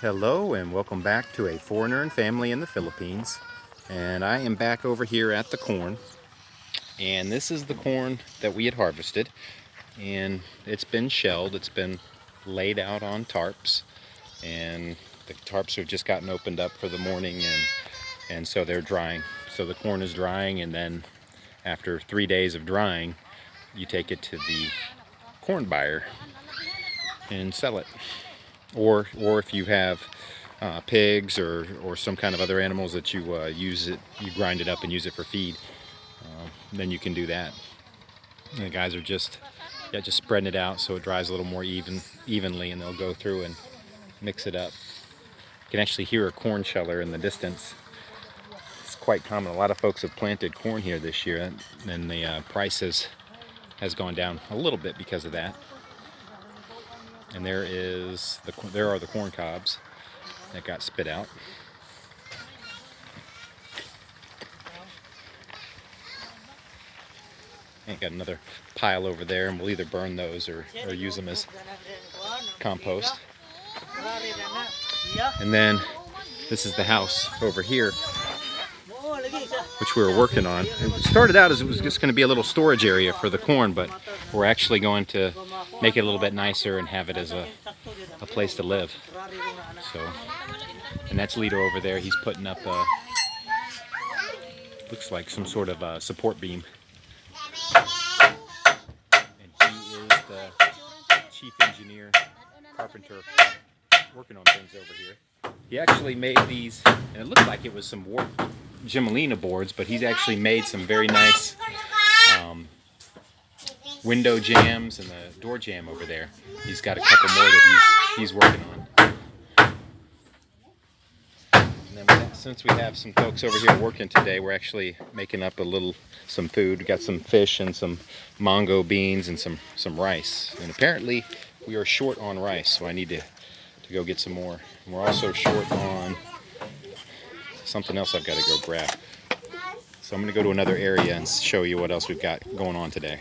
Hello and welcome back to A Foreigner and Family in the Philippines. And I am back over here at the corn. And this is the corn that we had harvested. And it's been shelled, it's been laid out on tarps. And the tarps have just gotten opened up for the morning, and so they're drying. So the corn is drying, and then after 3 days of drying, you take it to the corn buyer and sell it. Or if you have pigs or some kind of other animals that you use it, you grind it up and use it for feed, then you can do that. And the guys are just spreading it out so it dries a little more evenly, and they'll go through and mix it up. You can actually hear a corn sheller in the distance. It's quite common. A lot of folks have planted corn here this year, and the price has gone down a little bit because of that. And there are the corn cobs that got spit out. And got another pile over there, and we'll either burn those or use them as compost. And then this is the house over here, which we were working on. It started out as it was just going to be a little storage area for the corn, but we're actually going to make it a little bit nicer and have it as a place to live. So, and that's Lito over there. He's putting up looks like some sort of support beam. And he is the chief engineer, carpenter, working on things over here. He actually made these, and it looked like it was some warped Gemelina boards, but he's actually made some very nice window jams and the door jamb over there. He's got a couple more that he's working on. And then since we have some folks over here working today, we're actually making up some food. We got some fish and some mango beans and some rice. And apparently we are short on rice, so I need to go get some more. And we're also short on something else I've got to go grab. So I'm going to go to another area and show you what else we've got going on today.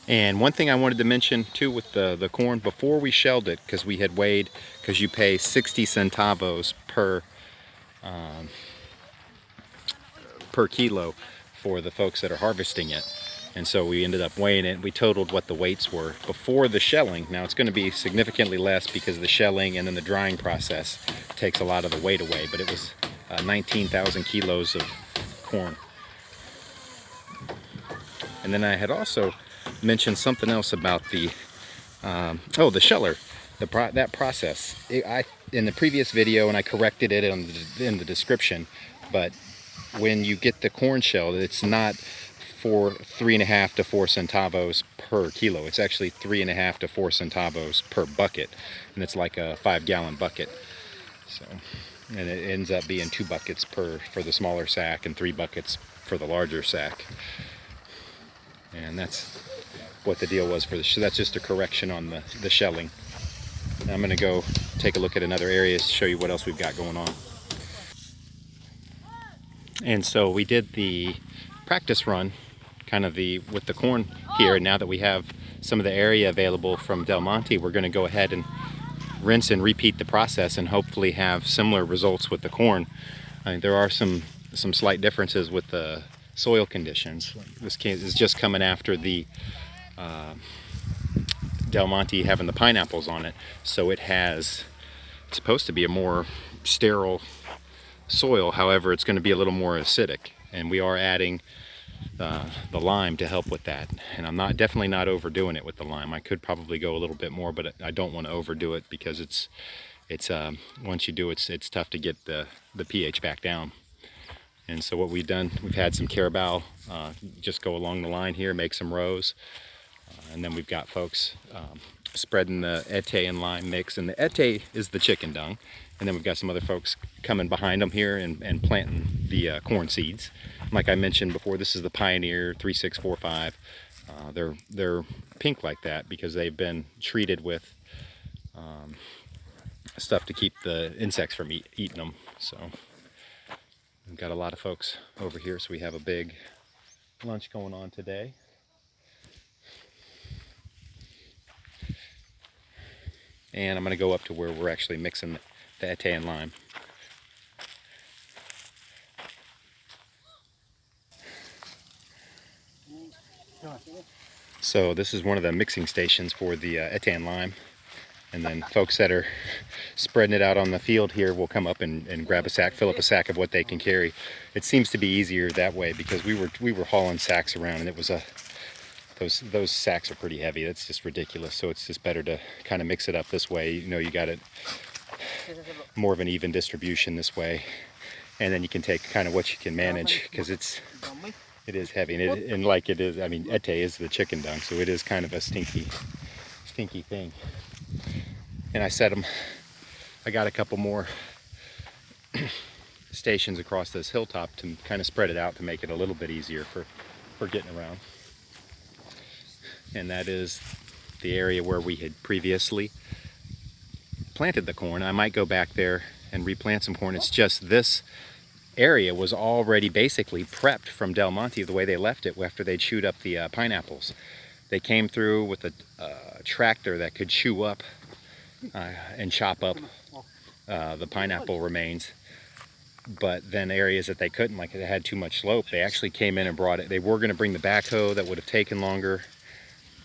And one thing I wanted to mention too with the corn, before we shelled it, because we had weighed, because you pay 60 centavos per kilo for the folks that are harvesting it. And so we ended up weighing it. We totaled what the weights were before the shelling. Now it's going to be significantly less because the shelling and then the drying process takes a lot of the weight away, but it was 19,000 kilos of corn. And then I had also mentioned something else about the sheller, that process. In the previous video, and I corrected it in the description, but when you get the corn shell, it's not 3.5 to 4 centavos per kilo. It's actually 3.5 to 4 centavos per bucket, and it's like a 5-gallon bucket. So, and it ends up being 2 buckets for the smaller sack and 3 buckets for the larger sack. And that's what the deal was for that's just a correction on the shelling. Now I'm going to go take a look at another area to show you what else we've got going on. And so we did the practice run, kind of with the corn here. And now that we have some of the area available from Del Monte, we're going to go ahead and rinse and repeat the process and hopefully have similar results with the corn. I mean, there are some slight differences with the soil conditions. This is just coming after the Del Monte having the pineapples on it, so it's supposed to be a more sterile soil. However, it's going to be a little more acidic, and we are adding the lime to help with that. And I'm definitely not overdoing it with the lime. I could probably go a little bit more, but I don't want to overdo it because it's once you do it, it's tough to get the pH back down. And so what we've done, we've had some carabao just go along the line here, make some rows. And then we've got folks spreading the ete and lime mix. And the ete is the chicken dung. And then we've got some other folks coming behind them here and planting the corn seeds. Like I mentioned before, this is the Pioneer 3645. They're pink like that because they've been treated with stuff to keep the insects from eating them. So we've got a lot of folks over here, so we have a big lunch going on today. And I'm going to go up to where we're actually mixing the atté and lime. So this is one of the mixing stations for the atté and lime. And then folks that are spreading it out on the field here will come up and grab a sack, fill up a sack of what they can carry. It seems to be easier that way because we were hauling sacks around, and it was those sacks are pretty heavy. That's just ridiculous. So it's just better to kind of mix it up this way. You know, you got it more of an even distribution this way, and then you can take kind of what you can manage, because it is heavy, and like it is. I mean, atté is the chicken dung, so it is kind of a stinky thing. And I set them. I got a couple more stations across this hilltop to kind of spread it out to make it a little bit easier for getting around. And that is the area where we had previously planted the corn. I might go back there and replant some corn. It's just this area was already basically prepped from Del Monte the way they left it after they chewed up the pineapples. They came through with a tractor that could chew up and chop up the pineapple remains, but then areas that they couldn't, like it had too much slope, they actually came in and brought it. They were going to bring the backhoe, that would have taken longer.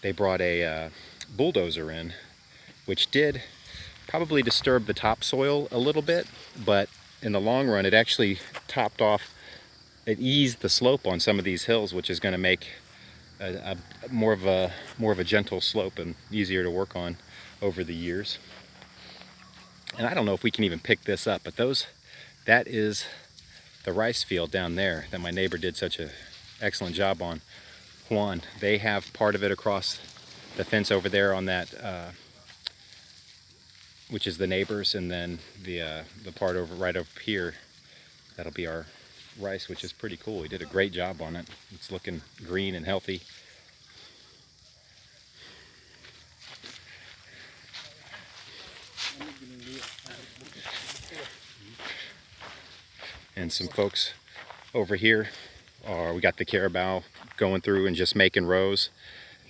They brought a bulldozer in, which did probably disturb the topsoil a little bit, but in the long run it actually topped off, it eased the slope on some of these hills, which is going to make a more of a gentle slope and easier to work on over the years. And I don't know if we can even pick this up, but that is the rice field down there that my neighbor did such an excellent job on. Juan, they have part of it across the fence over there on that, which is the neighbors, and then the part right over here, that'll be our rice, which is pretty cool. He did a great job on it. It's looking green and healthy. And some folks over here, we got the carabao going through and just making rows.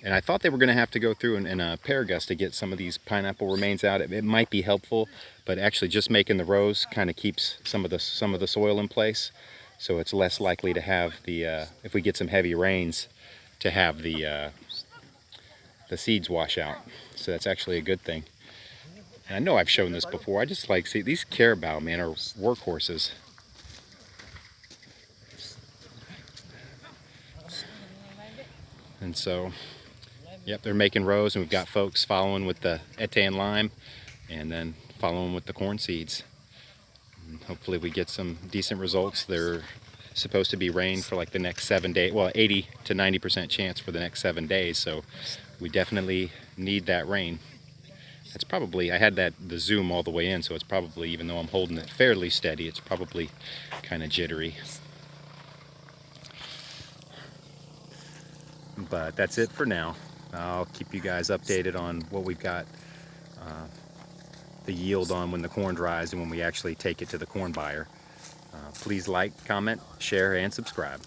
And I thought they were going to have to go through in a paragus to get some of these pineapple remains out. It might be helpful, but actually just making the rows kind of keeps some of the soil in place. So it's less likely to have if we get some heavy rains, to have the seeds wash out. So that's actually a good thing. And I know I've shown this before. I just like, see, these carabao, man, are workhorses. And so, yep, they're making rows, and we've got folks following with the atté and lime, and then following with the corn seeds. And hopefully we get some decent results. They're supposed to be rain for like the next 7 days, well, 80 to 90% chance for the next 7 days, so we definitely need that rain. That's probably, I had the zoom all the way in, so it's probably, even though I'm holding it fairly steady, it's probably kind of jittery. But that's it for now. I'll keep you guys updated on what we've got the yield on when the corn dries and when we actually take it to the corn buyer. Please like, comment, share, and subscribe.